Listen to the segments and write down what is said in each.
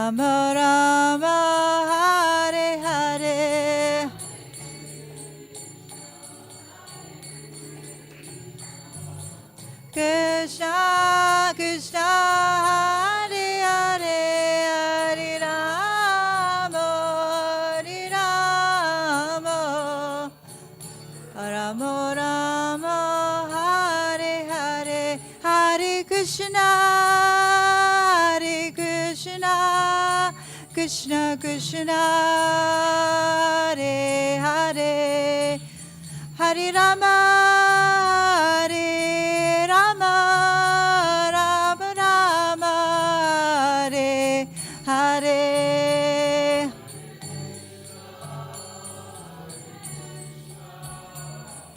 Rama Rama, Hare Hare, Krishna Krishna, Hare Hare, Hare Rama, Hare Rama, Rama Rama, Hare Hare, Hare Krishna, Hare Krishna, Krishna Krishna, Hare Hare, Hare Rama, Hare Rama, Rama Rama, Hare Hare.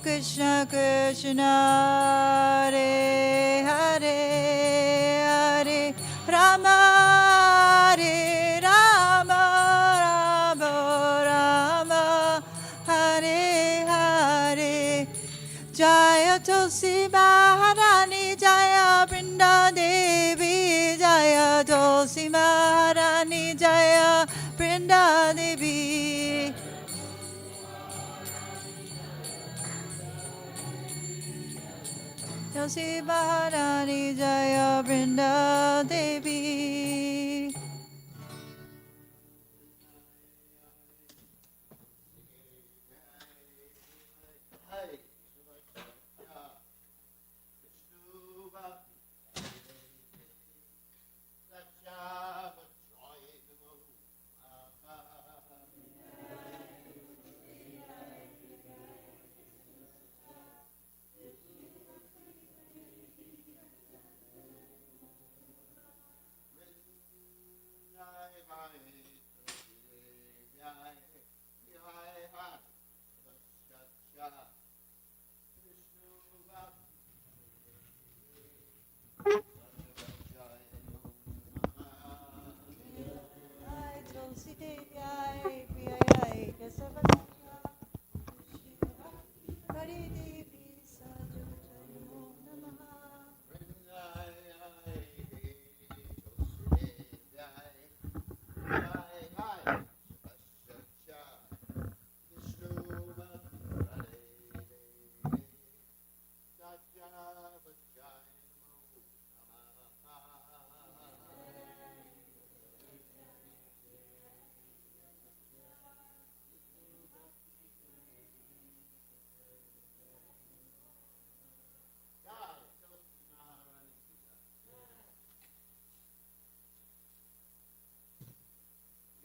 Krishna Krishna, Hare Hare, Hare Rama, Hare Rama, Rama Rama, Hare Hare. Jaya Tulsi Maharani, Jaya Brinda Devi, Jaya Tulsi Maharani, Jaya Brinda Devi. Tulsi Maharani, Jaya Brinda Devi.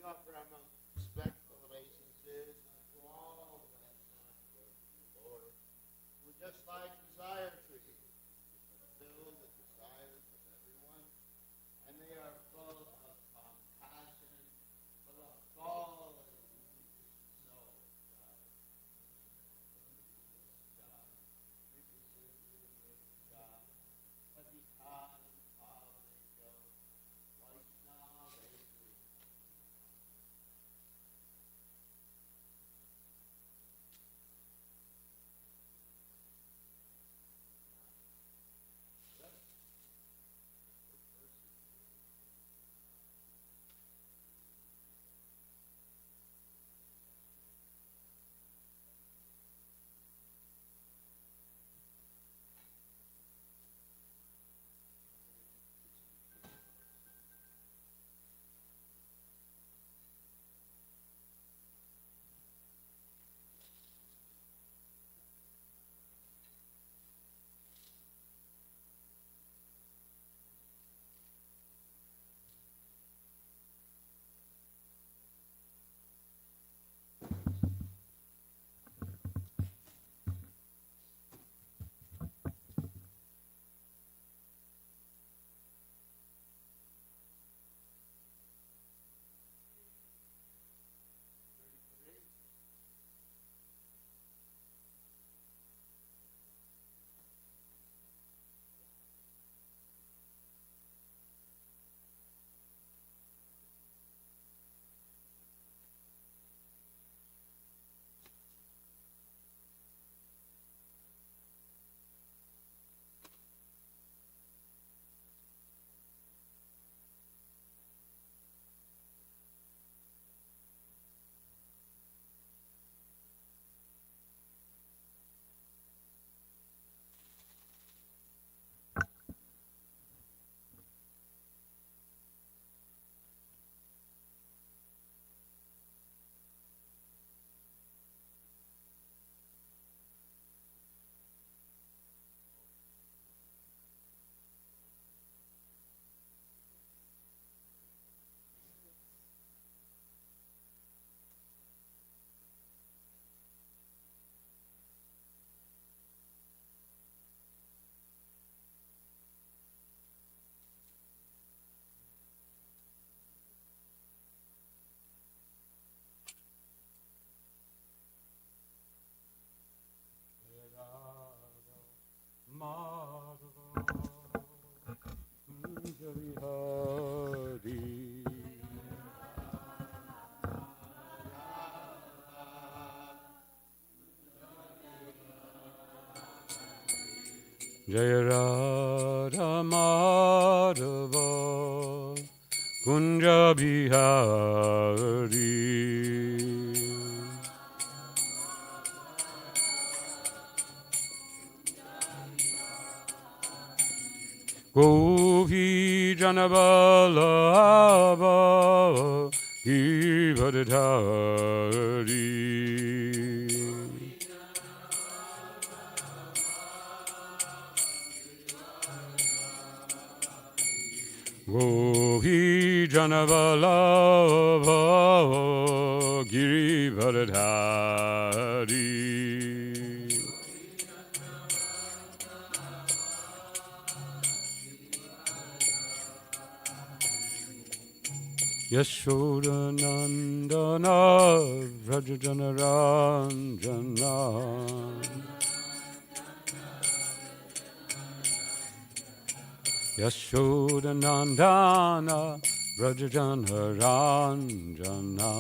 Offer our most respectful obeisances unto all that is not worthy of the Lord, who just like desire trees, fulfill the desires of everyone, and they are full of compassion, full of all that is soul. Jaya Radha Madhava Kunja Bihari Gopi Janabalava Givadhari Gopi Janabalava Girivardhari Yashodanandana Vrajajanaranjana Yashodanandana Vrajajanaranjana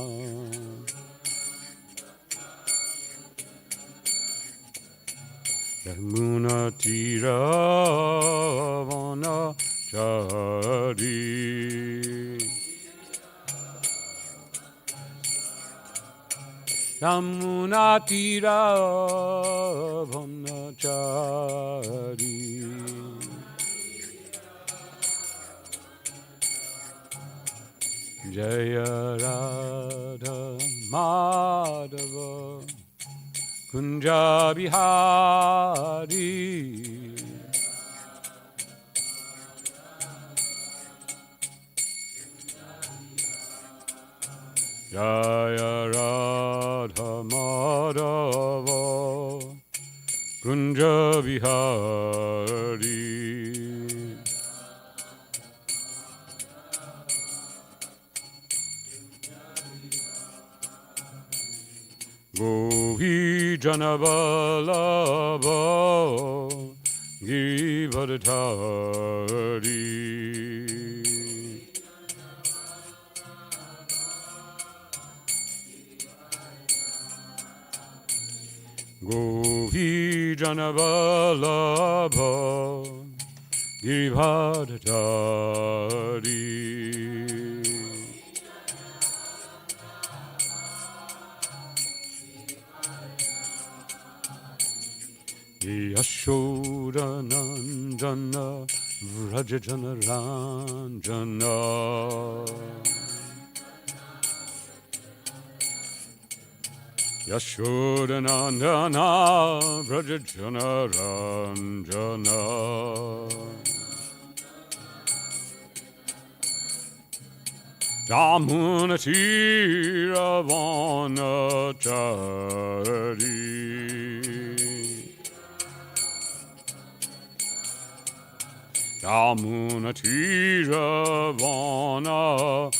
Yamuna Tira Vanachari Yamuna Tira Vanachari Jaya Radha Madhava Kunja Bihari Jaya Radha Madhava Kunja Bihari Gopi Janabalava Girivardhari Gopi Janabalava Girivardhari Yashodanandana Vrajajanaranjana Yashodanandana Vrajajanaranjana Yamunatira Vanachari Yamunatira Vanachari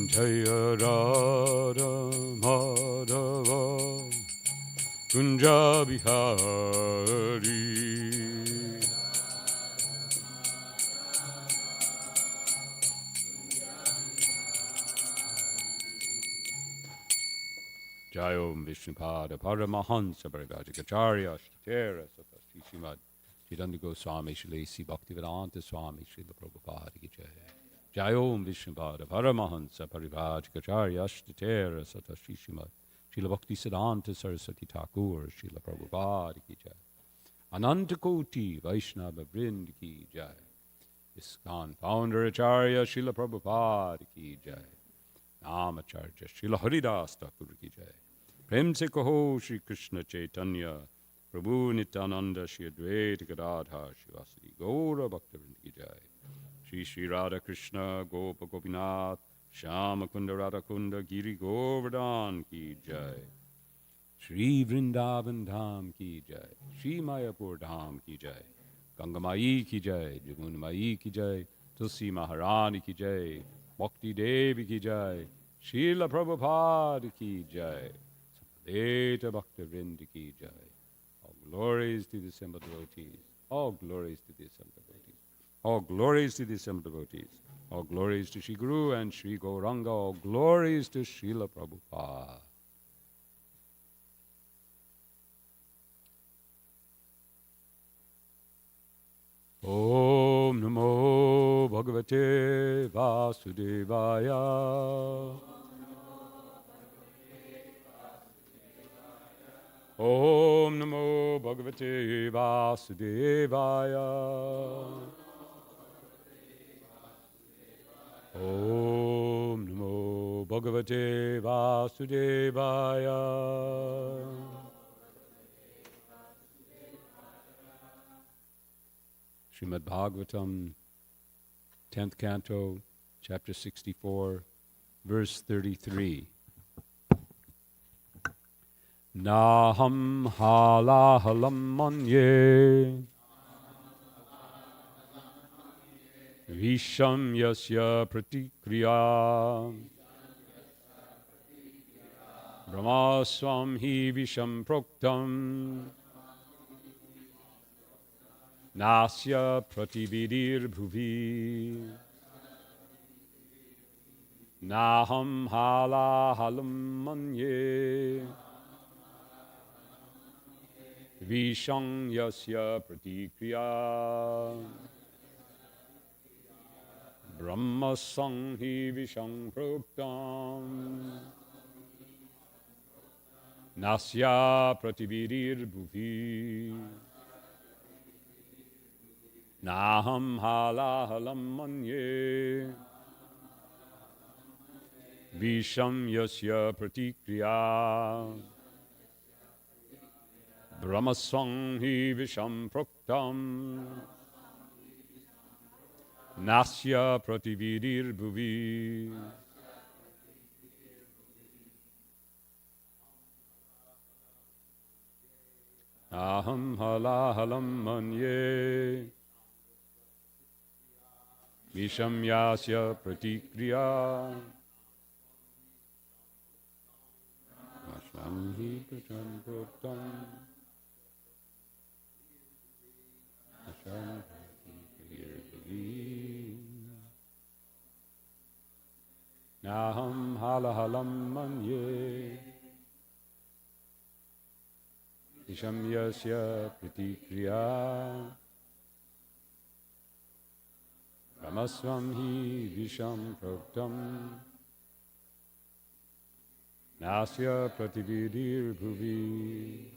Jaya Radha Madhava Kunja Bihari Jayom Vishnupada Paramahansa Parivajikacharya Shtatera Sata Sri Srimad Chidananda Goswami Shilesi Bhaktivedanta Swami Srila Prabhupada Ki Jai Jayom Vishnupada Paramahansa Parivajikacharya Shtatera Sata Sri Srimad Srila Bhaktisiddhanta Saraswati Thakur Srila Prabhupada Ki Jai Ananta Koti Vaishnava Vrind Ki Jai ISKCON Founder Acharya Srila Prabhupada Ki Jai Namacharya Srila Haridas Thakur Ki Jai Prem se kaho Shri Krishna Chaitanya Prabhu Nityananda Shri Advaita Gadadhar Shivasadi Gaura Bhaktivinoda Ki Jai Shri Shri Radha Krishna Gopa Gopinath Shama Kunda Radha Kunda Giri Govardhan Ki Jai Shri Vrindavan Dham Ki Jai Shri Mayapur Dham Ki Jai Ganga Mai Ki Jai Jamuna Mai Ki Jai Tulsi Maharani Ki Jai Bhakti Devi Ki Jai Srila Prabhupada Ki Jai Deta Bhakta Vrinda Ki Jai. All glories to the assembled devotees. All glories to the assembled devotees. All glories to the assembled devotees. All glories to Shri Guru and Shri Gauranga. All glories to Srila Prabhupada. Om Namo Bhagavate Vasudevaya. Om Namo Bhagavate Vasudevaya. Om Namo Bhagavate Vasudevaya. Srimad Bhagavatam, 10th Canto, Chapter 64, Verse 33. Naham halahalam manye Visham yasya pratikriya Brahmaswam hi visham proktam Nasya pratividir bhuvi Naham halahalam manye Vishang yasya pratikriya Brahma sanghi vishang proktam Nasya pratividir bhuvi Naham halahalam manye Visham yasya pratikriya Brahmaswam hi visham proktam Nasya pratividir bhuvi Aham halahalam manye Visham yasya pratikriya Asham hi pracham proktam Naham halahalam manye Visham yasya pratikriya Ramaswam hi visham proktam Nasya pratividir bhuvi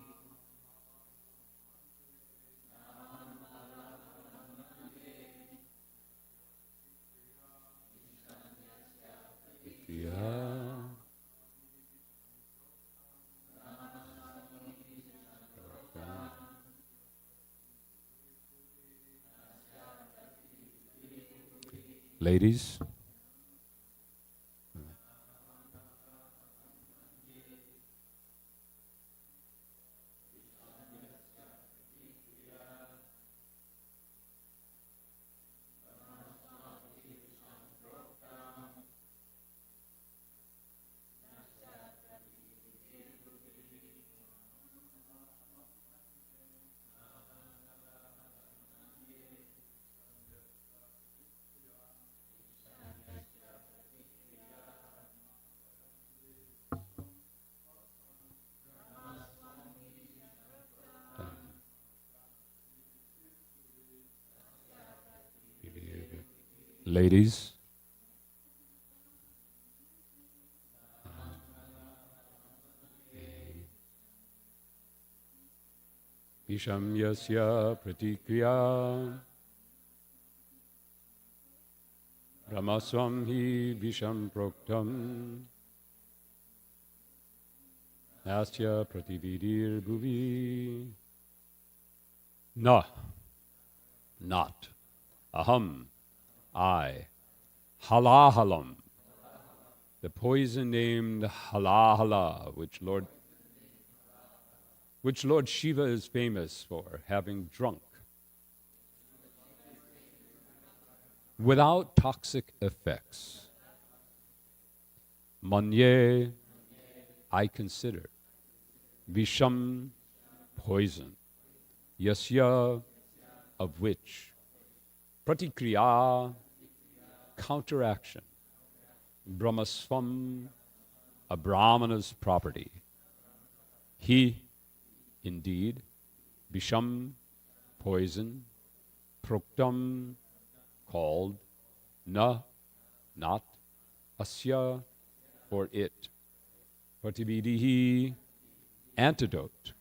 Ladies, ladies, Visham yasya pratikriya Brahmaswam hi visham proktam Nasya pratividir bhuvi Na, not, aham, I, halahalam, the poison named halahala, which Lord Shiva is famous for having drunk, without toxic effects. Manye, I consider. Visham, poison. Yasya, of which. Pratikriya, counteraction. Brahmasvam, a Brahmana's property. He, indeed, Visham, poison. Proktam, called. Na, not. Asya, for it. Pratividihi, antidote.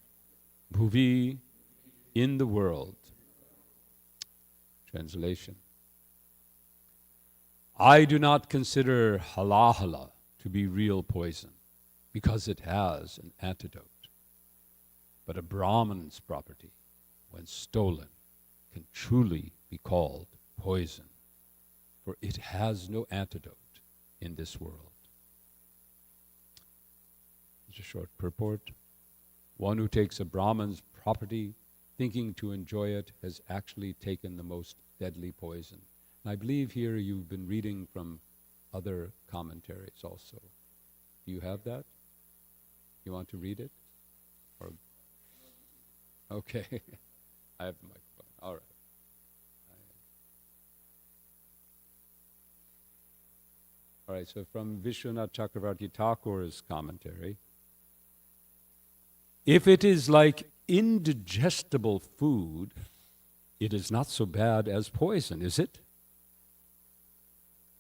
Bhuvi, in the world. Translation. I do not consider halahala to be real poison because it has an antidote. But a Brahman's property, when stolen, can truly be called poison, for it has no antidote in this world. It's a short purport. One who takes a Brahman's property thinking to enjoy it has actually taken the most deadly poison. And I believe here you've been reading from other commentaries also. Do you have that? You want to read it? Or okay. I have the microphone. All right. All right, so from Vishwanath Chakravarti Thakur's commentary. If it is like indigestible food, it is not so bad as poison, is it?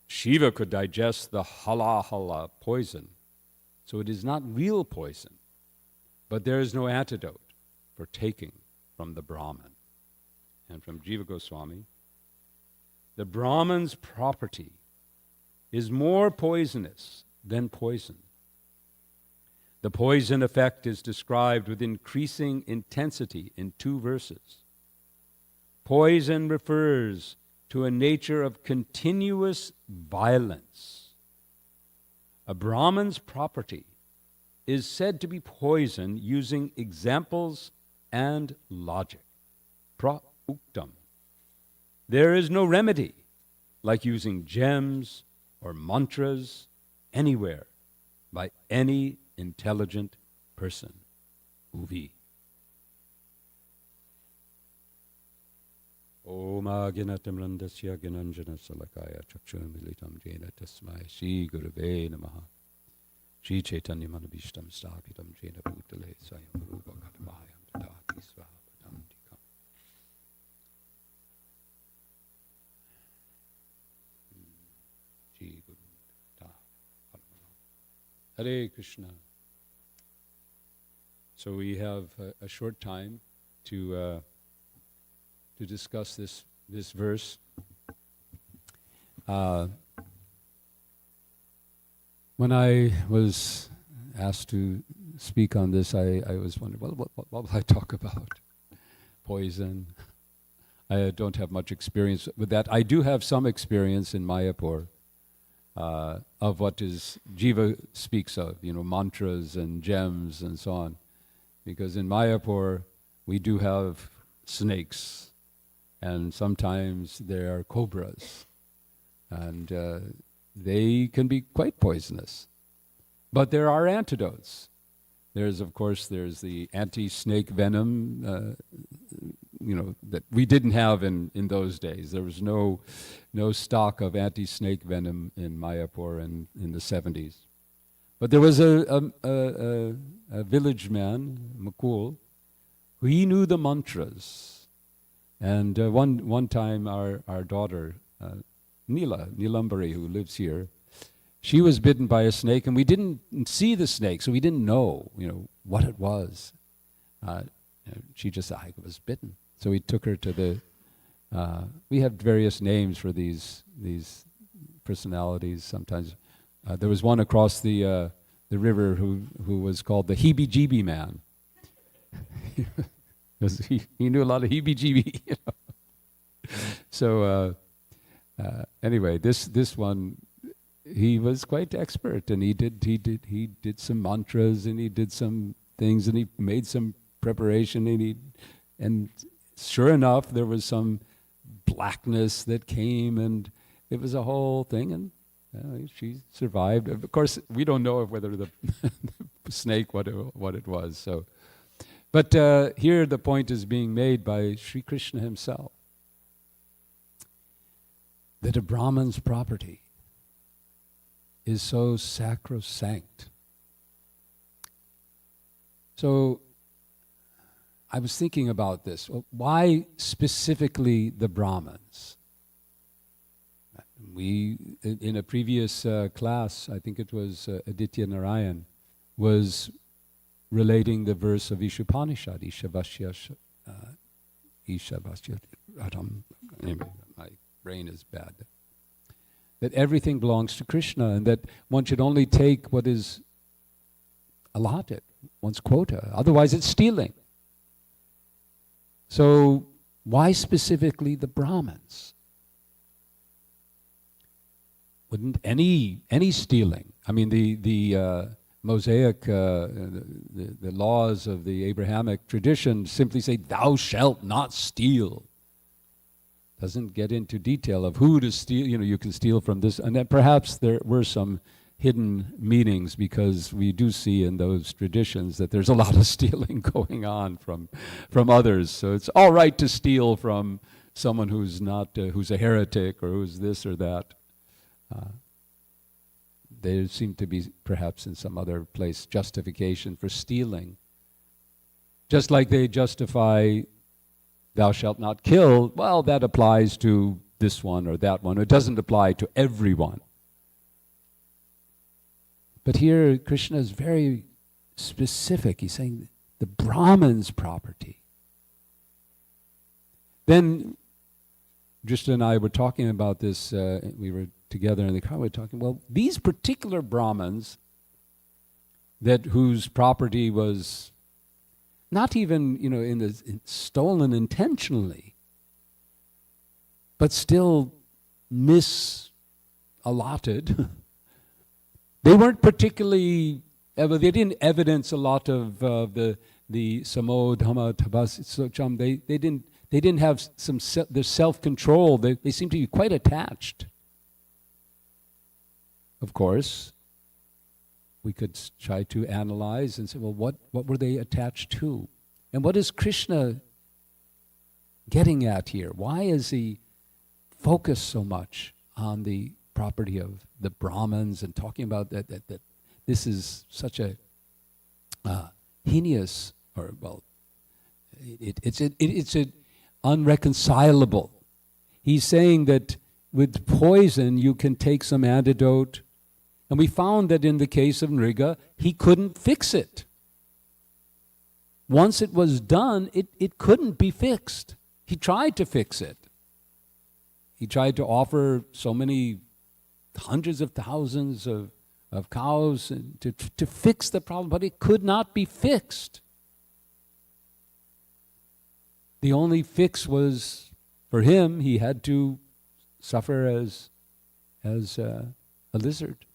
Shiva could digest the halahala poison, so it is not real poison, but there is no antidote for taking from the Brahman. And from Jiva Goswami, the Brahman's property is more poisonous than poison. The poison effect is described with increasing intensity in 2 verses. Poison refers to a nature of continuous violence. A Brahman's property is said to be poison using examples and logic. Pra-uktam. There is no remedy like using gems or mantras anywhere by any intelligent person. Uvi. Om aginatam randasya ginanjana salakaya chakshurmilitam jena tasmai Shri Gurave namaha. Shri Chaitanya manabhishtam sthapitam jena bhutale swayam rupa katamayam tadati svapadantikam. Shri Guru Ta Hare Krishna. So we have a short time to discuss this verse. When I was asked to speak on this, I was wondering, well, what will I talk about? Poison. I don't have much experience with that. I do have some experience in Mayapur of what is Jiva speaks of, mantras and gems and so on. Because in Mayapur, we do have snakes, and sometimes there are cobras, and they can be quite poisonous. But there are antidotes. There's the anti-snake venom, that we didn't have in those days. There was no stock of anti-snake venom in Mayapur in the 70s. But there was a village man, Mukul, who he knew the mantras. And one time our daughter, Nilambari, who lives here, she was bitten by a snake, and we didn't see the snake, so we didn't know, what it was. She just said, I was bitten. So we took her to the, we have various names for these personalities sometimes. There was one across the river who was called the heebie-jeebie man. he knew a lot of heebie-jeebie. So anyway, this one, he was quite expert, and he did some mantras, and he did some things, and he made some preparation, and sure enough, there was some blackness that came, and it was a whole thing, and she survived. Of course, we don't know whether the snake what it was. So But here the point is being made by Sri Krishna himself, that a Brahman's property is so sacrosanct. So I was thinking about this. Why specifically the Brahmins? We, in a previous class, I think it was Aditya Narayan, was relating the verse of Ishopanishad, Ishavasya, my brain is bad, that everything belongs to Krishna and that one should only take what is allotted, one's quota, otherwise it's stealing. So why specifically the Brahmins? Wouldn't any stealing, I mean the Mosaic, the laws of the Abrahamic tradition simply say, thou shalt not steal. Doesn't get into detail of who to steal, you can steal from this, and then perhaps there were some hidden meanings, because we do see in those traditions that there's a lot of stealing going on from others. So it's all right to steal from someone who's not, who's a heretic or who's this or that. There seem to be, perhaps in some other place, justification for stealing. Just like they justify, thou shalt not kill, well, that applies to this one or that one. It doesn't apply to everyone. But here, Krishna is very specific. He's saying the Brahman's property. Then, Drishta and I were talking about this, we were together in the car, we were talking, well, these particular Brahmins, whose property was not even, stolen intentionally, but still misallotted, they weren't particularly, they didn't evidence a lot of the samo dhamma tabas socham. They didn't have their self-control. They seemed to be quite attached. Of course, we could try to analyze and say, well, what were they attached to? And what is Krishna getting at here? Why is he focused so much on the property of the Brahmins and talking about that this is such a heinous, or well, it's unreconcilable. He's saying that with poison you can take some antidote, and we found that in the case of Nriga, he couldn't fix it. Once it was done, it couldn't be fixed. He tried to fix it. He tried to offer so many hundreds of thousands of cows to fix the problem, but it could not be fixed. The only fix was, for him, he had to suffer as a lizard.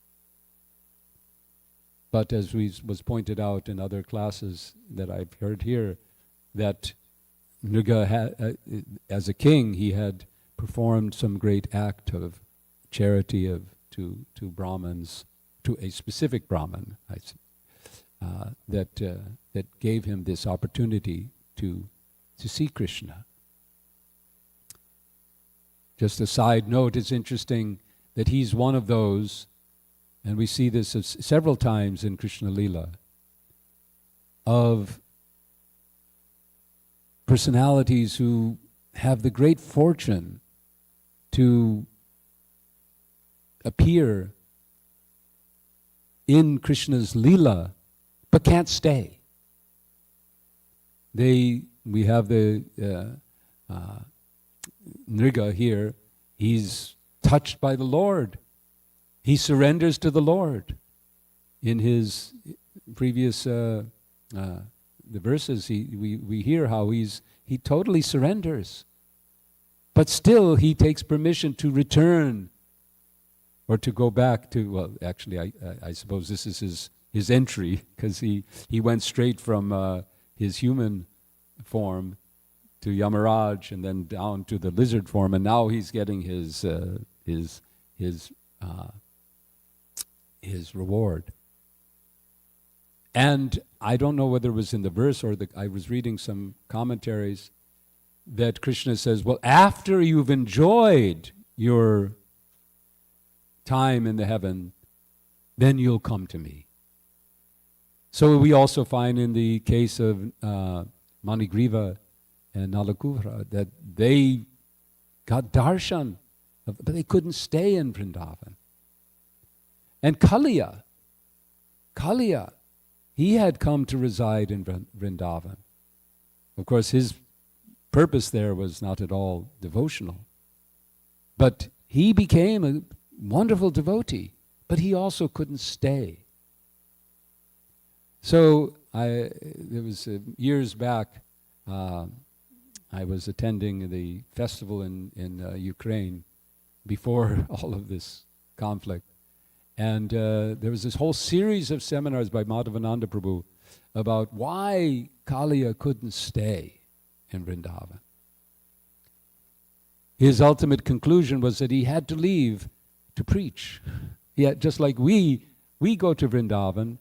But as was pointed out in other classes that I've heard here, that Nriga, as a king, he had performed some great act of charity to Brahmins, to a specific Brahmin, that gave him this opportunity to see Krishna. Just a side note, it's interesting that he's one of those, and we see this several times in Krishna Lila, of personalities who have the great fortune to appear in Krishna's Lila, but can't stay. We have the Nriga here. He's touched by the Lord. He surrenders to the Lord. In his previous the verses, we hear how he totally surrenders, but still he takes permission to return, or to go back to, well, actually, I suppose this is his entry, because he went straight from his human form to Yamaraj and then down to the lizard form, and now he's getting his reward. And I don't know whether it was in the verse or I was reading some commentaries that Krishna says, well, after you've enjoyed your time in the heaven, then you'll come to me. So we also find in the case of Manigriva and Nalakuvra that they got darshan, but they couldn't stay in Vrindavan. And Kaliya, he had come to reside in Vrindavan. Of course, his purpose there was not at all devotional. But he became a wonderful devotee, but he also couldn't stay. So there was years back, I was attending the festival in Ukraine before all of this conflict. And there was this whole series of seminars by Madhavananda Prabhu about why Kaliya couldn't stay in Vrindavan. His ultimate conclusion was that he had to leave to preach. Just like we go to Vrindavan,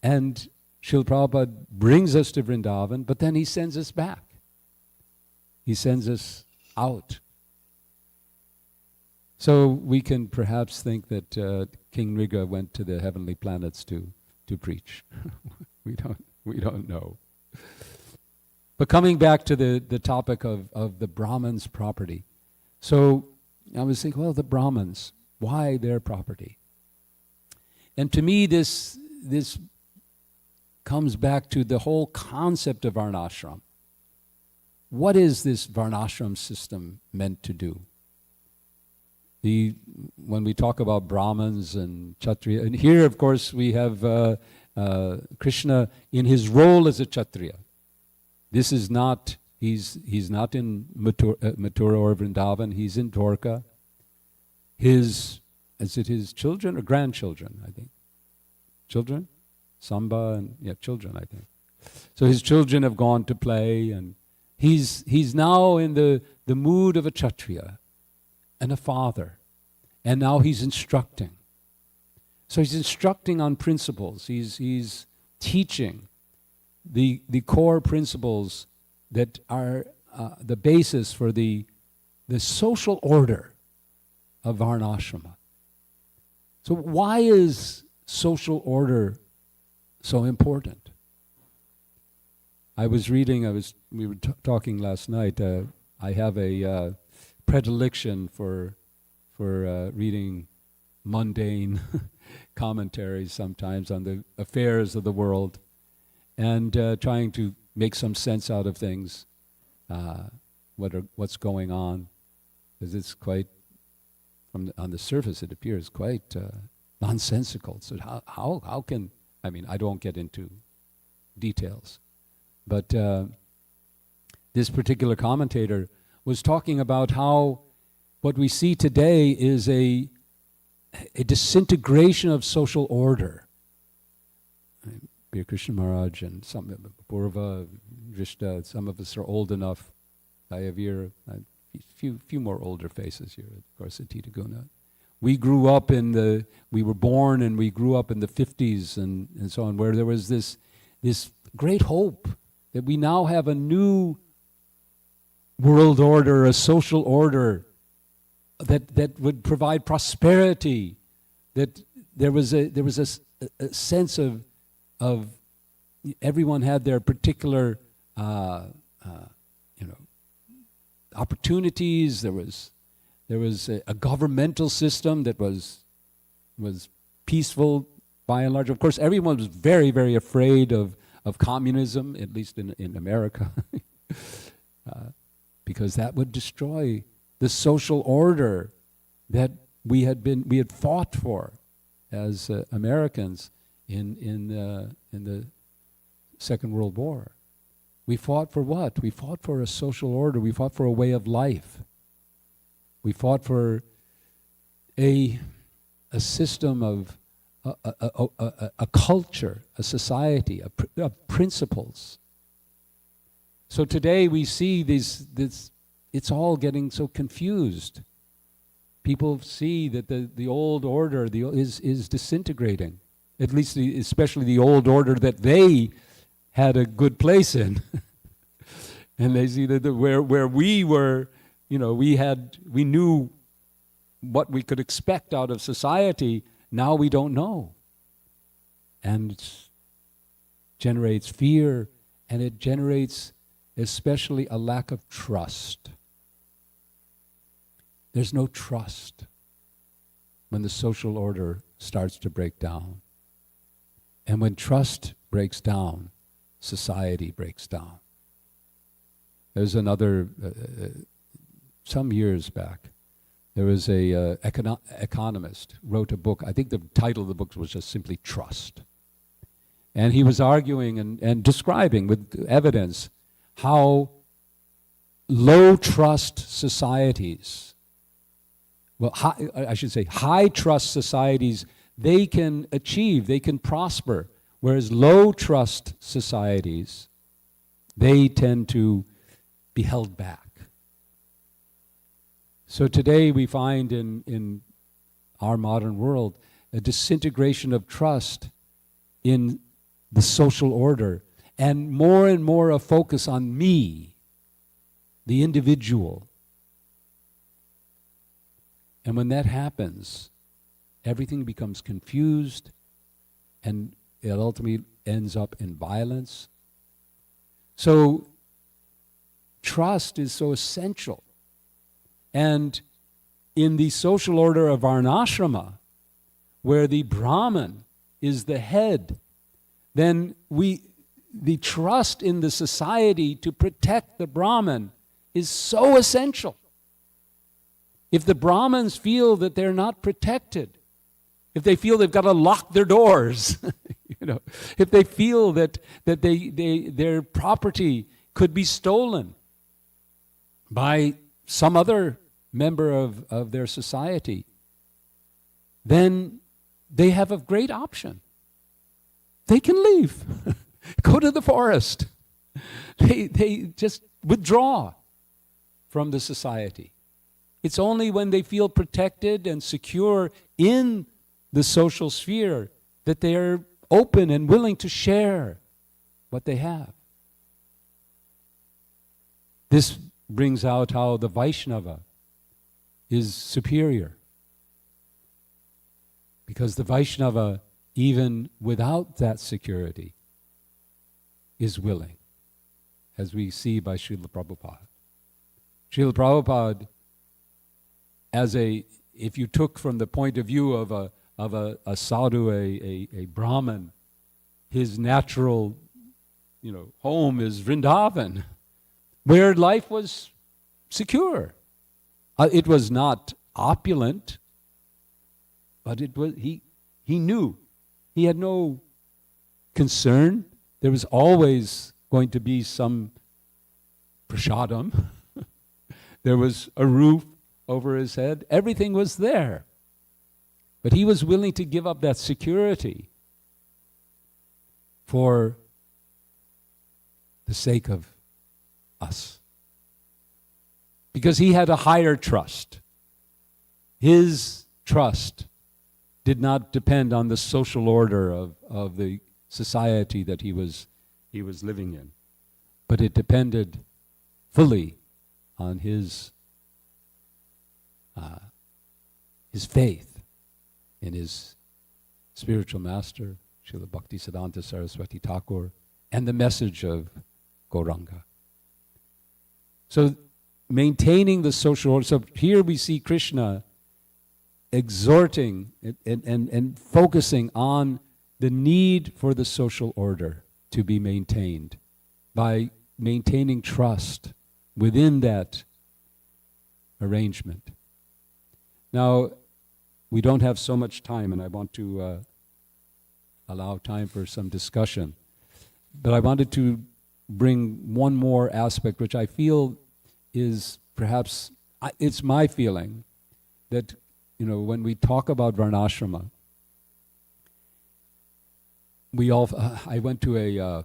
and Srila Prabhupada brings us to Vrindavan, but then he sends us back. He sends us out. So we can perhaps think that King Riga went to the heavenly planets to preach. We don't know. But coming back to the topic of the Brahmins' property. So I was thinking, well, the Brahmins, why their property? And to me, this comes back to the whole concept of Varnashram. What is this Varnashram system meant to do? When we talk about Brahmins and Kshatriya, and here, of course, we have Krishna in his role as a Kshatriya. This is not, he's not in Mathura or Vrindavan, he's in Dwarka. Is it his children or grandchildren, I think? Children? Samba and, children, I think. So his children have gone to play, and he's now in the mood of a Kshatriya and a father. And now he's instructing. So he's instructing on principles. He's teaching the core principles that are the basis for the social order of Varnashrama. So why is social order so important? We were talking last night. I have a predilection for reading mundane commentaries sometimes on the affairs of the world, and trying to make some sense out of things, what's going on, because it's quite, on the surface it appears quite nonsensical. So how can, I don't get into details, but this particular commentator was talking about how what we see today is a disintegration of social order. Bir Krishna Maharaj and some Purva, Drishta, some of us are old enough. I have here a few more older faces here, of course, at Tita Guna. We were born and we grew up in the 50s and so on, where there was this great hope that we now have a new world order, a social order that would provide prosperity, that there was a sense of everyone had their particular opportunities. There was a governmental system that was peaceful by and large. Of course, everyone was very, very afraid of communism, at least in America, because that would destroy the social order that we had fought for as Americans in the Second World War. We fought for what? We fought for a social order. We fought for a way of life. We fought for a system of a culture, a society, of principles. So today we see this. It's all getting so confused. People see that the old order is disintegrating, at least especially the old order that they had a good place in. And they see that where we were, we knew what we could expect out of society. Now we don't know. And it generates fear, and it generates especially a lack of trust. There's no trust when the social order starts to break down. And when trust breaks down, society breaks down. There's another, some years back, there was a economist wrote a book. I think the title of the book was just simply Trust. And he was arguing and describing with evidence how low trust societies, high trust societies, they can achieve, they can prosper, whereas low trust societies, they tend to be held back. So today we find in our modern world a disintegration of trust in the social order, and more a focus on me, the individual. And when that happens, everything becomes confused, and it ultimately ends up in violence. So trust is so essential. And in the social order of Varnashrama, where the Brahman is the head, then the trust in the society to protect the Brahman is so essential. If the Brahmins feel that they're not protected, if they feel they've got to lock their doors, if they feel that their property could be stolen by some other member of their society, then they have a great option. They can leave, go to the forest. They just withdraw from the society. It's only when they feel protected and secure in the social sphere that they are open and willing to share what they have. This brings out how the Vaishnava is superior. Because the Vaishnava, even without that security, is willing, as we see by Srila Prabhupada. Srila Prabhupada, if you took from the point of view of a sadhu, a Brahmin, his natural, home is Vrindavan, where life was secure. It was not opulent, but it was. He knew. He had no concern. There was always going to be some prasadam. There was a roof over his head. Everything was there. But he was willing to give up that security for the sake of us. Because he had a higher trust. His trust did not depend on the social order of the society that he was living in, but it depended fully on his faith in his spiritual master, Srila Bhaktisiddhanta Saraswati Thakur, and the message of Gauranga. So maintaining the social order. So here we see Krishna exhorting and focusing on the need for the social order to be maintained by maintaining trust within that arrangement. Now, we don't have so much time, and I want to allow time for some discussion. But I wanted to bring one more aspect, which I feel is perhaps, it's my feeling, that when we talk about Varnashrama, I went to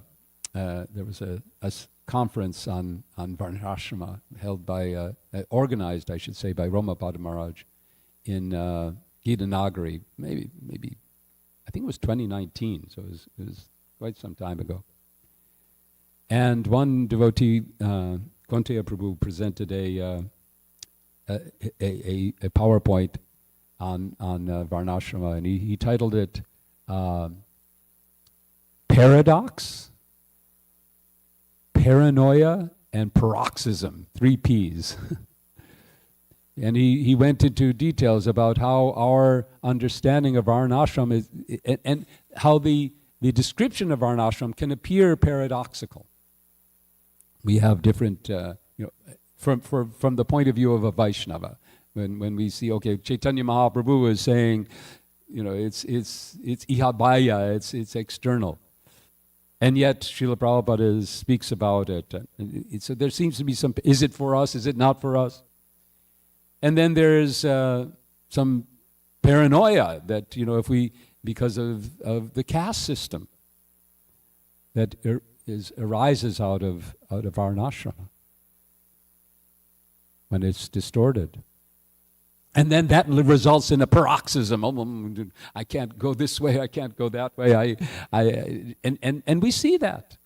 there was a conference on Varnashrama held by, organized, I should say, by Ramapada Maharaj in Gita Nagari, maybe I think it was 2019, so it was quite some time ago. And one devotee, Konteya Prabhu, presented a PowerPoint on Varnashrama, and he titled it Paradox, Paranoia, and Paroxysm, 3 Ps. And he went into details about how our understanding of Varnashram is, and how the description of Varnashram can appear paradoxical. We have different, from the point of view of a Vaishnava, when we see, okay, Chaitanya Mahaprabhu is saying, it's ihabhaya, it's external. And yet, Srila Prabhupada speaks about it. So there seems to be some, is it for us, is it not for us? And then there's some paranoia that, if we, because of the caste system that arises out of Varnashrama, when it's distorted. And then that results in a paroxysm. Oh, I can't go this way, I can't go that way. And we see that.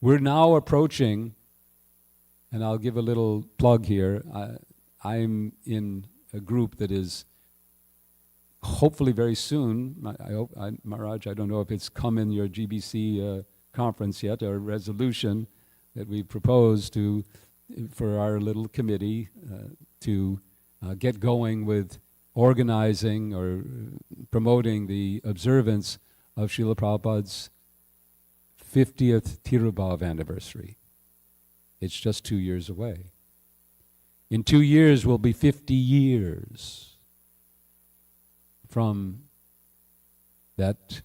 We're now approaching, and I'll give a little plug here, I'm in a group that is hopefully very soon, Maharaj, I don't know if it's come in your GBC conference yet, or resolution that we proposed for our little committee to get going with organizing or promoting the observance of Srila Prabhupada's 50th Tirubhav anniversary. It's just 2 years away. In 2 years will be 50 years from that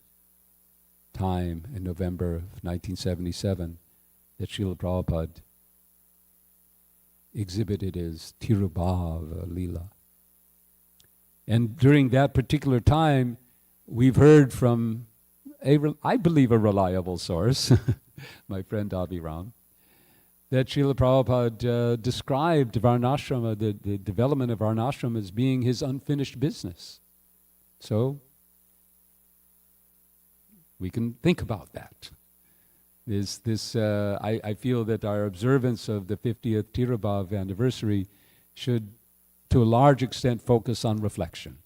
time in November of 1977 that Srila Prabhupada exhibited his Tirubhav Leela. And during that particular time, we've heard from, I believe, a reliable source, my friend Abhiram, that Srila Prabhupada described Varnashrama, the development of Varnashrama, as being his unfinished business. So, we can think about that. I feel that our observance of the 50th Tirubhav anniversary should, to a large extent, focus on reflection.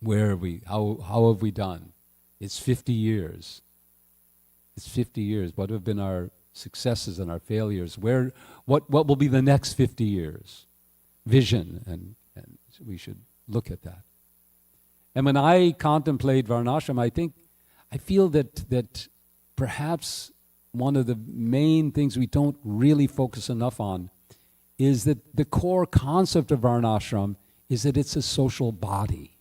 Where are we? How have we done? It's 50 years. It's 50 years. What have been our successes and our failures? What will be the next 50 years? Vision, and we should look at that. And when I contemplate Varnashram, I feel that perhaps one of the main things we don't really focus enough on is that the core concept of Varnashram is that it's a social body.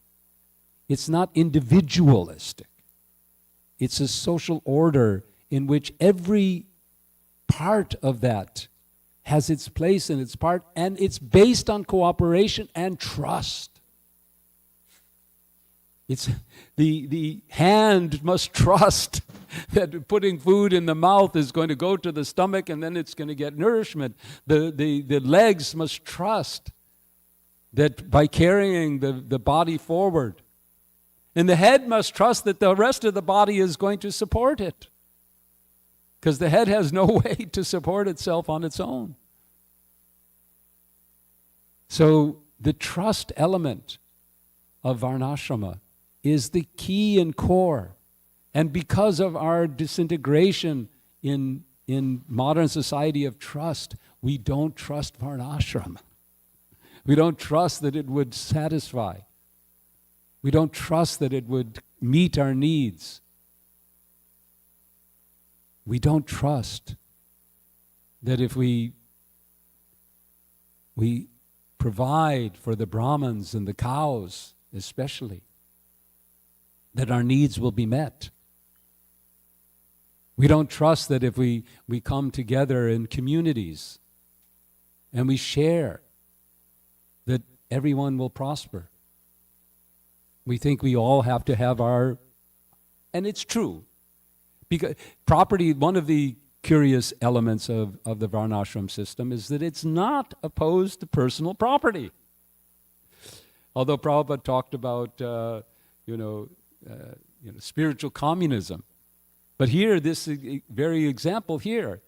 It's not individualistic. It's a social order in which every part of that has its place and its part, and it's based on cooperation and trust. It's the hand must trust that putting food in the mouth is going to go to the stomach and then it's going to get nourishment. The legs must trust that by carrying the body forward. And the head must trust that the rest of the body is going to support it. Because the head has no way to support itself on its own. So the trust element of Varnashrama is the key and core. And because of our disintegration in modern society of trust, we don't trust Varnashram. We don't trust that it would satisfy. We don't trust that it would meet our needs. We don't trust that if we provide for the Brahmins and the cows especially, that our needs will be met. We don't trust that if we come together in communities and we share, that everyone will prosper. We think we all have to have our, and it's true. Because property, one of the curious elements of the Varnashram system is that it's not opposed to personal property. Although Prabhupada talked about, spiritual communism. But here, this very example here,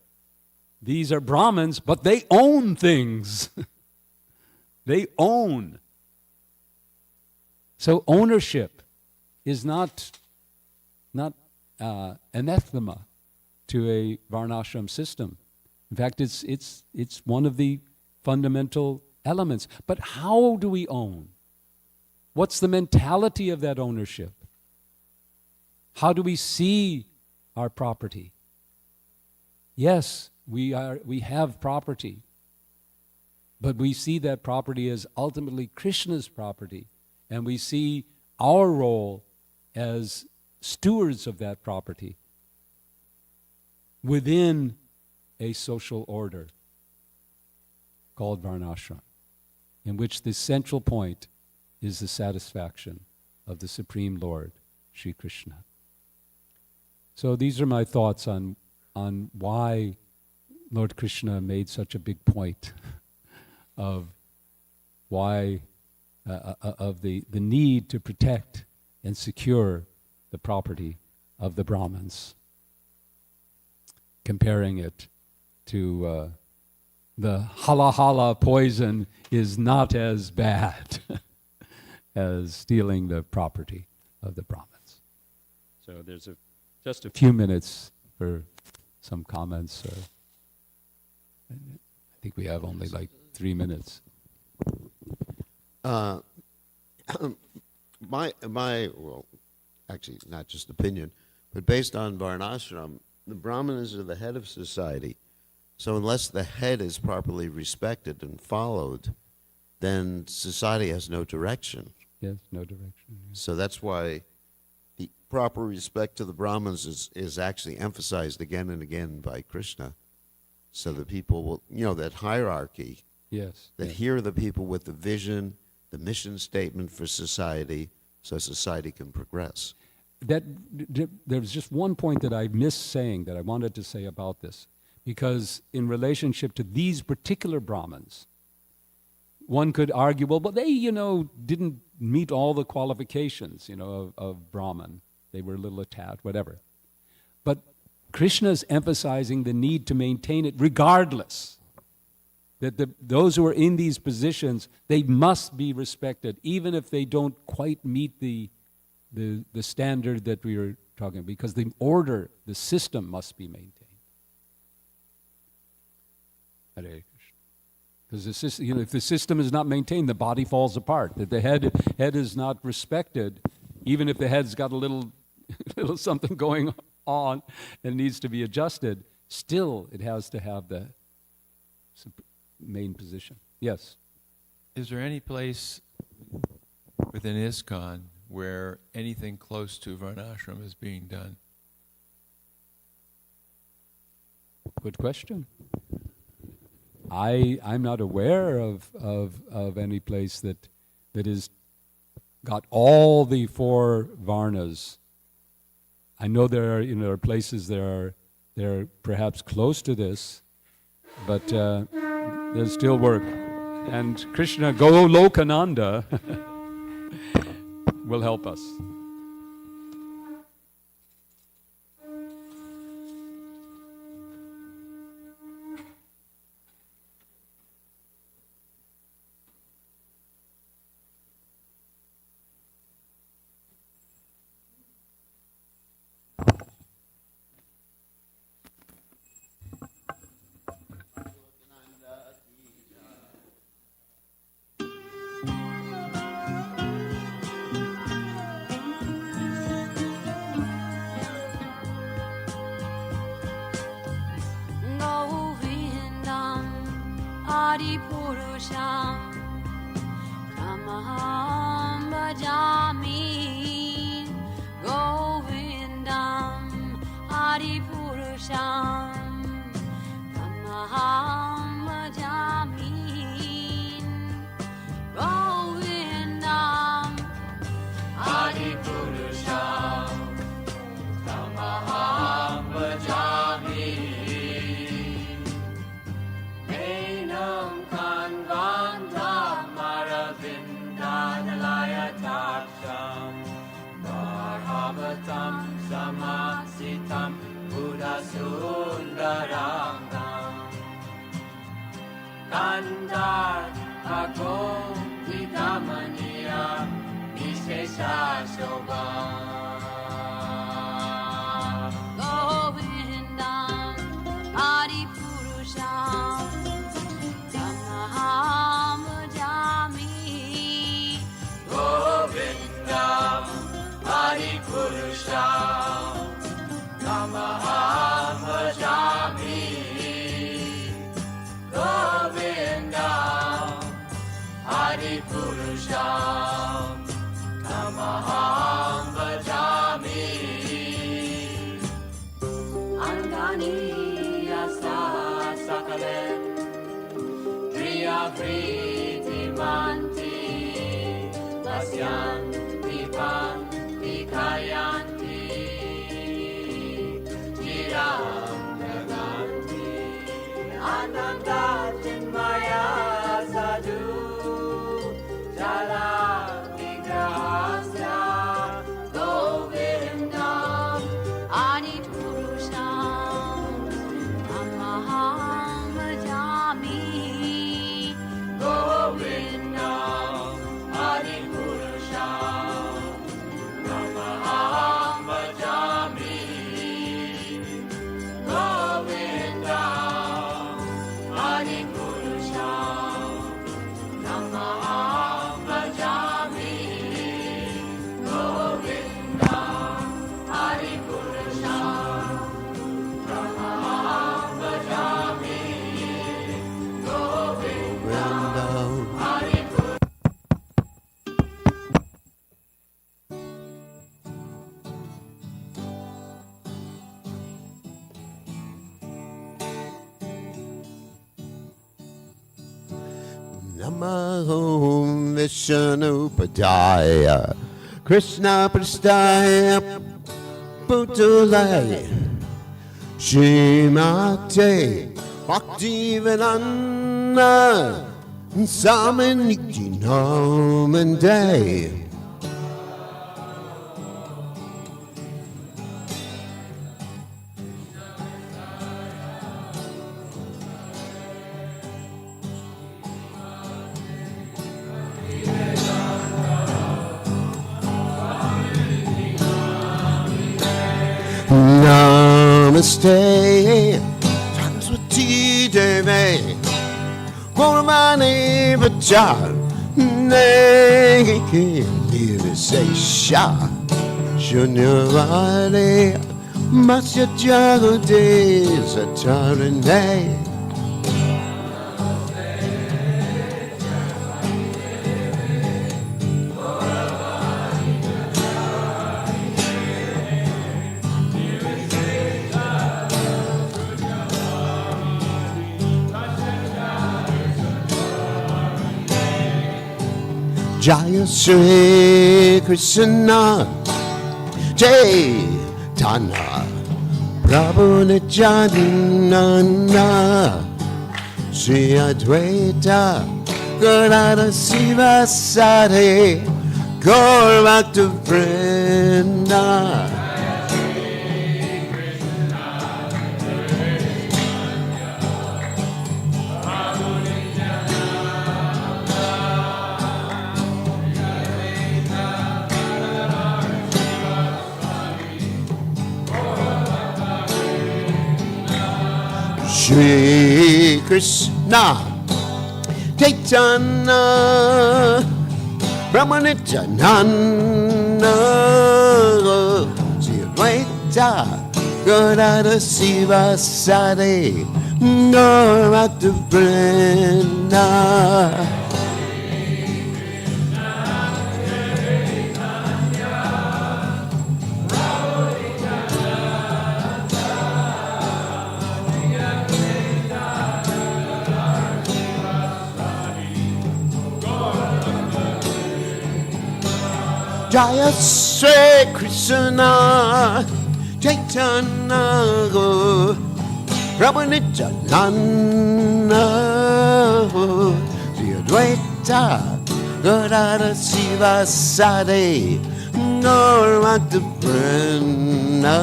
these are Brahmins, but they own things. They own. So ownership is not anathema to a varnashram system. In fact, it's one of the fundamental elements. But how do we own? What's the mentality of that ownership? How do we see our property? Yes, we have property, but we see that property as ultimately Krishna's property, and we see our role as stewards of that property within a social order called varnashram, in which the central point is the satisfaction of the Supreme Lord, Sri Krishna. So these are my thoughts on why Lord Krishna made such a big point of why of the need to protect and secure the property of the Brahmins, comparing it to the hala poison is not as bad as stealing the property of the Brahmins. So there's just a few minutes for some comments. I think we have only like 3 minutes. Well, actually, not just opinion, but based on Varnashram, the Brahmanas are the head of society. So unless the head is properly respected and followed, then society has no direction. Yes, no direction. Yes. So that's why the proper respect to the Brahmins is actually emphasized again and again by Krishna. So the people will, that hierarchy, Yes. that here are the people with the vision, the mission statement for society, so society can progress. There's just one point that I missed saying that I wanted to say about this, because in relationship to these particular Brahmins, one could argue, well, but they, didn't meet all the qualifications, of Brahman. They were a little attached, whatever. But Krishna's emphasizing the need to maintain it regardless. That those who are in these positions, they must be respected, even if they don't quite meet the standard that we are talking about, because the order, the system must be maintained. Hare Krishna. Because the system, if the system is not maintained, the body falls apart. That the head is not respected, even if the head's got a little something going on and needs to be adjusted, still it has to have the main position. Yes? Is there any place within ISKCON where anything close to Varnashram is being done? Good question. I'm not aware of any place that is got all the 4 varnas. I know there are places that are perhaps close to this, but there's still work. And Krishna Golokananda will help us. Purusham Tamaham Bhajami Govindam Adi Purusham Tamaham Bhajami Govindam Adi Purusham Tamaham Bhajami Kanvanta Maravindadalaya Taksham Pundarangam Kandar Agom Vidamaniya Vishesha Shobha Govindam Adi Purusham Tamaham Jami Govindam Adi Purusham Tamaham Jami Govindam Adi Purusham Tamaham Bhajami Angani Asa Sakale Priya Priti Manti Vasyanti Panti Kayanti Chiram Naganti Ananda Chinmaya Sadhu Jala Vigrahasya Govindam Adi Purusham Amaham Bhajami Govindam Adi Purusham Amaham Bhajami Govindam Adi Purusham Namaham Bhajami Govindam Adi Purusham Namaham Bhajami Govindam Adi Namo Vishnu Padaya Krishna Prastaya Putulaya Shrimate Bhaktivedanta Samaniti Namande Namaste Saraswati Devi Gurmani Vachar Negi Nirvisesha Shunyavadi Masya Jagade Satarane Jaya Sri Krishna Chaitanya Prabhu Nityananda Sri Advaita Gadadhara Sivasari Gaur Bhakta Vrinda Shri Krishna Chaitanya Brahmanityananda Sri Advaita Gadadhara Sivasari Gaur Bhakta Vrinda Jaya Sri Krishna Chaitanya Prabhu Nityananda Sri Advaita Gadadhara Sivasari Gaur Bhakta Vrinda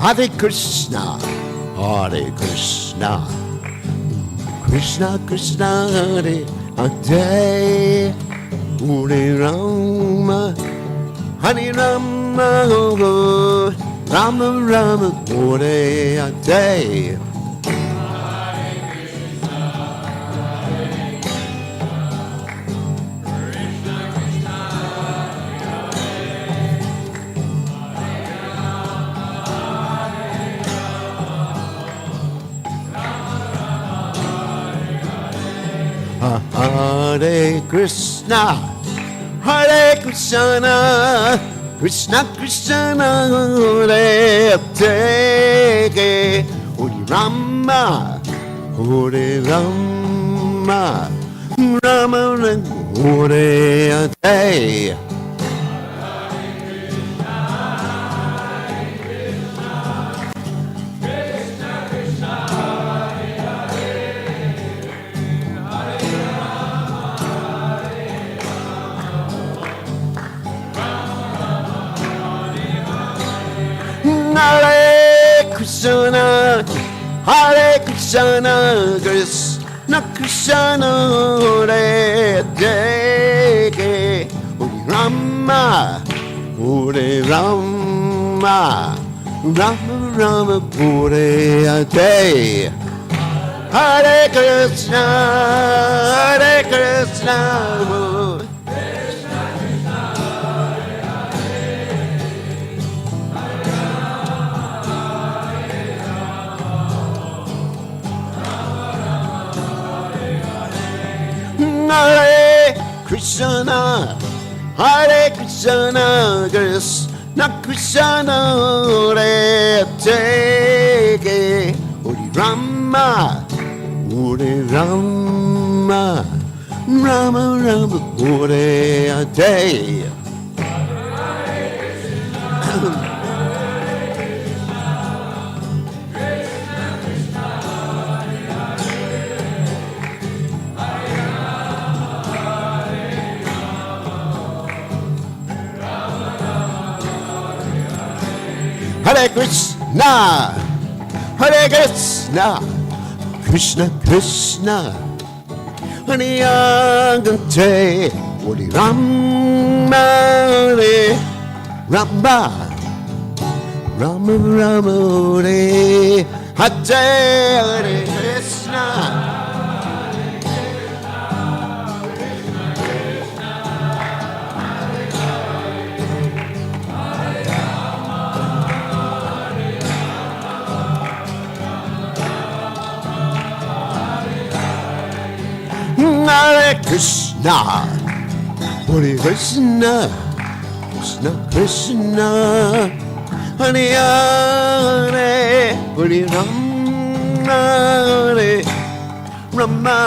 Hare Krishna, Hare Krishna, Krishna Krishna Hare Hare, Hare Rama, Hare Rama, Rama Rama, Hare Hare. Hare Krishna, Hare Krishna, Krishna Krishna, Hare Hare, Hare Rama, Hare Rama, Rama Rama, Hare Hare. Hare Krishna, Hare Krishna, Krishna Krishna, Hare Hare, Hare Rama, Hare Rama, Rama Rama, Hare Hare. Hare Krishna, Hare Krishna, Hare Krishna, Hare Krishna, Krishna Krishna, Hare Hare, Hare Rama, Hare Rama, Rama Rama, Hare Hare. Hare Krishna, Hare Krishna, Krishna Krishna, Hare Hare, Hare Rama, Hare Rama, Rama Rama, Hare Hare, Hare Krishna. Hare Krishna, Hare Krishna, Krishna Krishna, Hare Hare, Hare Rama, Hare Rama,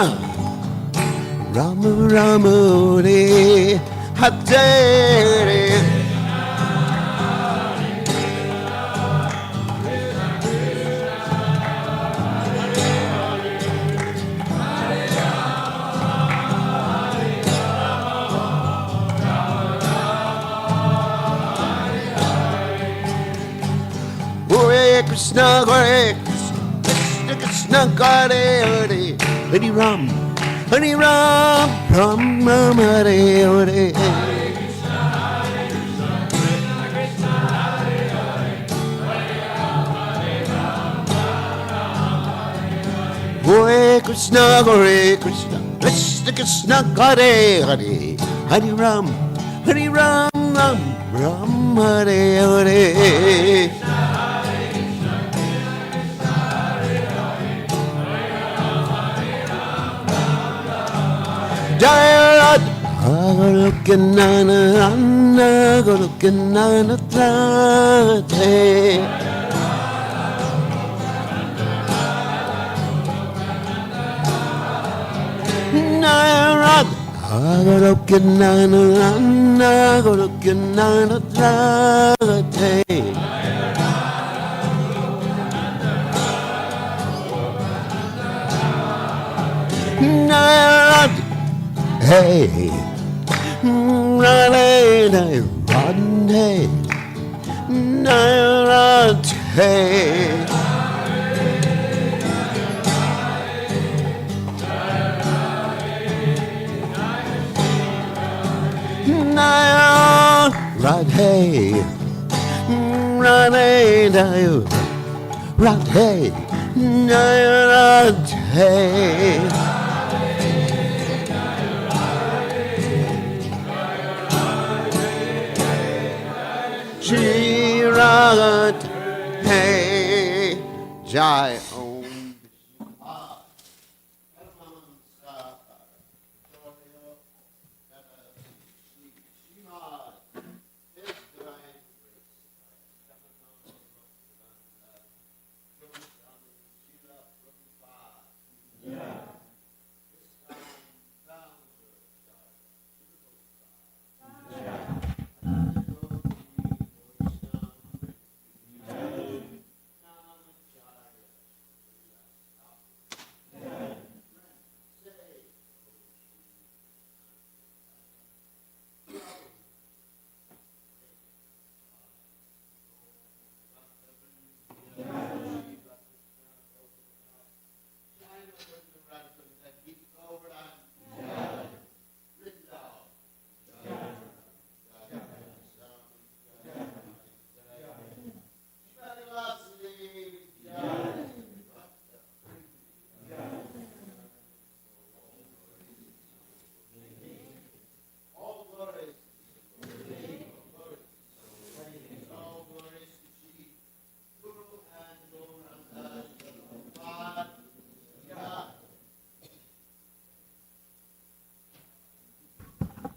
Rama Rama, Hare Hare. Hare Krishna, Hare Krishna, Krishna Hare Hare, Hare Ram, Hare Ram, Ram Ram, Hare Hare. Hare Krishna, Hare Krishna, Krishna Krishna Hare Hare, Hare Ram, Hare Ram, Ram Ram, Hare Hare. Jaya Agarukinana Anna Gurukinana Trate Nairad Agarukinana Anna Gurukinana Trate Nairad Hey, run, hey, run, hey, run, Radhe, Radhe, Radhe, Radhe, Radhe. Shri Radhe, Jai Om.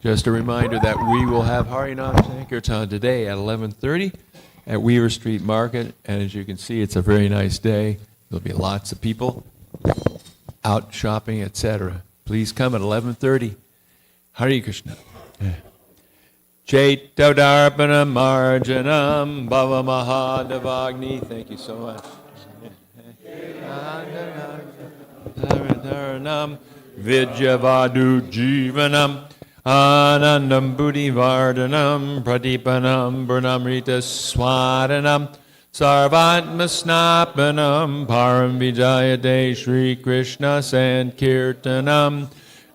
Just a reminder that we will have Harinam Sankirtan today at 11:30 at Weaver Street Market. And as you can see, it's a very nice day. There'll be lots of people out shopping, etc. Please come at 11:30. Hare Krishna. Chaitodarpana Marjanam Bhava Mahadavagni. Thank you so much. Vidyavadu Jivanam Anandam Buddhi Vardhanam Pradipanam Burnamrita Swadanam Sarvatma Snapanam Param Vijayate Shri Krishna Sankirtanam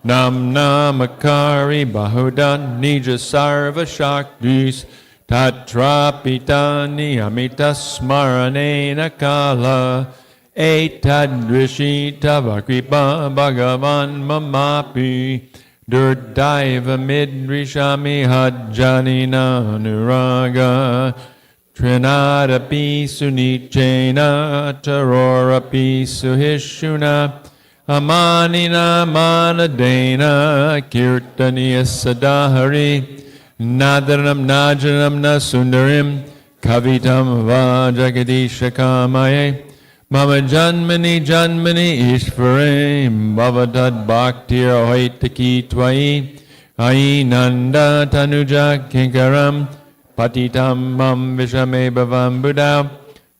Nam Namakari Bahudan Nija Sarva Shaktis Tatrapitani Amita Smaranena Kala Etadrishita Vakripa Bhagavan Mamapi Durdaiva Midrishami Hajjanina Nuraga Trinadapi Sunichena Tarorapi Suhishuna Amanina Manadena Kirtaniya Sadahari Nadaram Najanam Nasundarim Kavitam Vajagadisha Kamaye Mama Janmani Janmani Ishvare Bhavatad Bhaktir Hoitaki Twai Ainanda Tanuja Kinkaram Patitam Mam Vishame Bhavam Buddha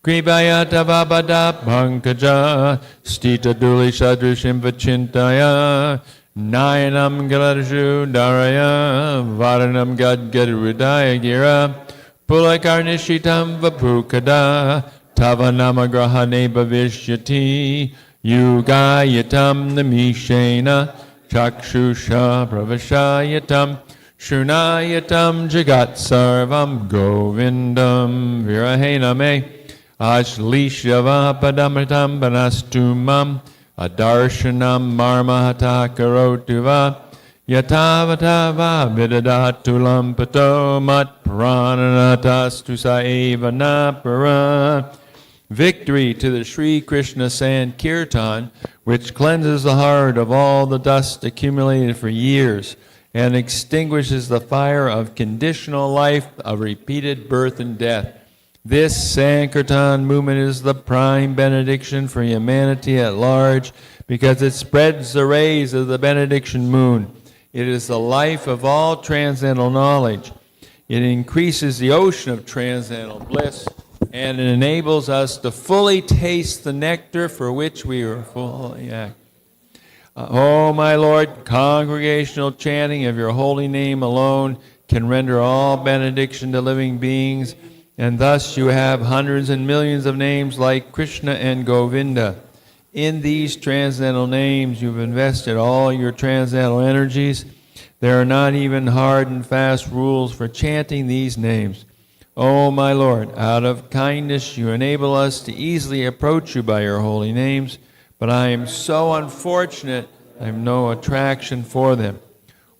Kribhayata Vabada Pankaja Stita Duli Shadrishim Vachintaya Nayanam Galadashu Daraya Varanam Gadgadrudaya Gira Pulakarnishitam Vapukada Tavanamagrahane Bhavishyati Yugayatam Namishena Chakshusha Pravashayatam Shunayatam Jagat Sarvam Govindam Virahename Ashlishyava Padamritam Banastumam Adarshanam Marmahata Karotuva Yatavatava Vidadatulam Pato Mat Prananatas Eva Napara. Victory to the Sri Krishna Sankirtan, which cleanses the heart of all the dust accumulated for years and extinguishes the fire of conditional life of repeated birth and death. This Sankirtan movement is the prime benediction for humanity at large because it spreads the rays of the benediction moon. It is the life of all transcendental knowledge. It increases the ocean of transcendental bliss, and it enables us to fully taste the nectar for which we were fully act. Oh, my Lord, congregational chanting of your holy name alone can render all benediction to living beings and thus you have hundreds and millions of names like Krishna and Govinda. In these transcendental names, you've invested all your transcendental energies. There are not even hard and fast rules for chanting these names. O my Lord, out of kindness you enable us to easily approach you by your holy names, but I am so unfortunate I have no attraction for them.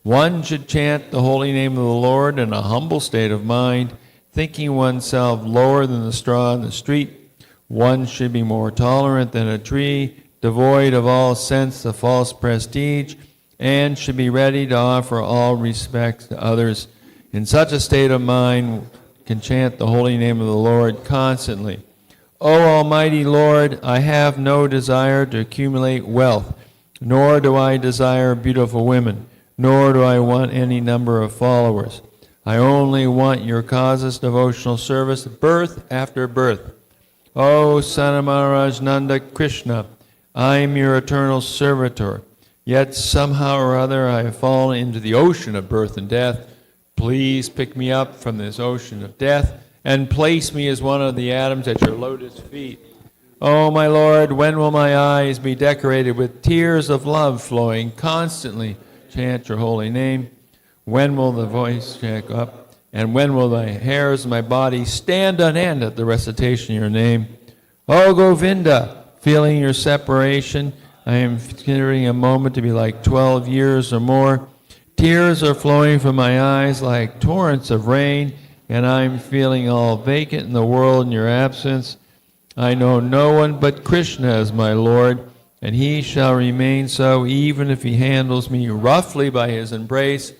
One should chant the holy name of the Lord in a humble state of mind, thinking oneself lower than the straw in the street. One should be more tolerant than a tree, devoid of all sense of false prestige, and should be ready to offer all respect to others. In such a state of mind, can chant the holy name of the Lord constantly. O Almighty Lord, I have no desire to accumulate wealth, nor do I desire beautiful women, nor do I want any number of followers. I only want your causeless devotional service, birth after birth. O Son of Maharaj Nanda Krishna, I am your eternal servitor, yet somehow or other I have fallen into the ocean of birth and death. Please pick me up from this ocean of death and place me as one of the atoms at your lotus feet. O my Lord, when will my eyes be decorated with tears of love flowing constantly? Chant your holy name. When will the voice check up? And when will the hairs of my body stand on end at the recitation of your name? O Govinda, feeling your separation, I am considering a moment to be like 12 years or more. Tears are flowing from my eyes like torrents of rain, and I'm feeling all vacant in the world in your absence. I know no one but Krishna as my Lord, and he shall remain so even if he handles me roughly by his embrace,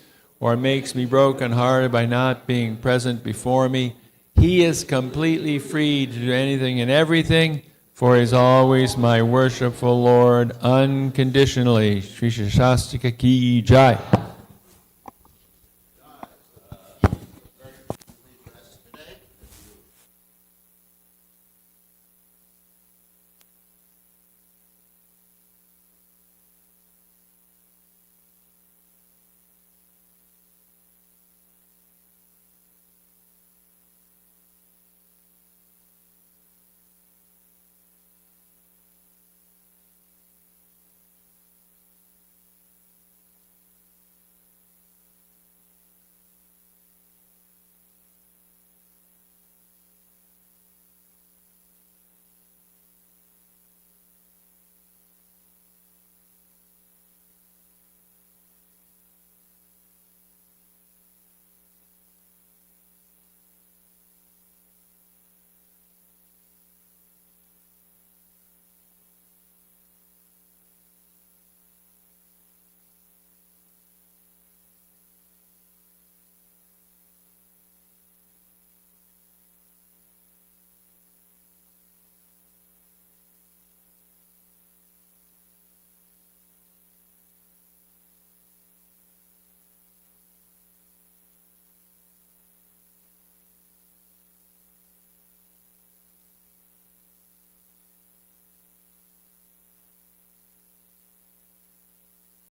or makes me broken-hearted by not being present before me. He is completely free to do anything and everything, for he is always my worshipful Lord, unconditionally. Shri Shastika Ki Jai.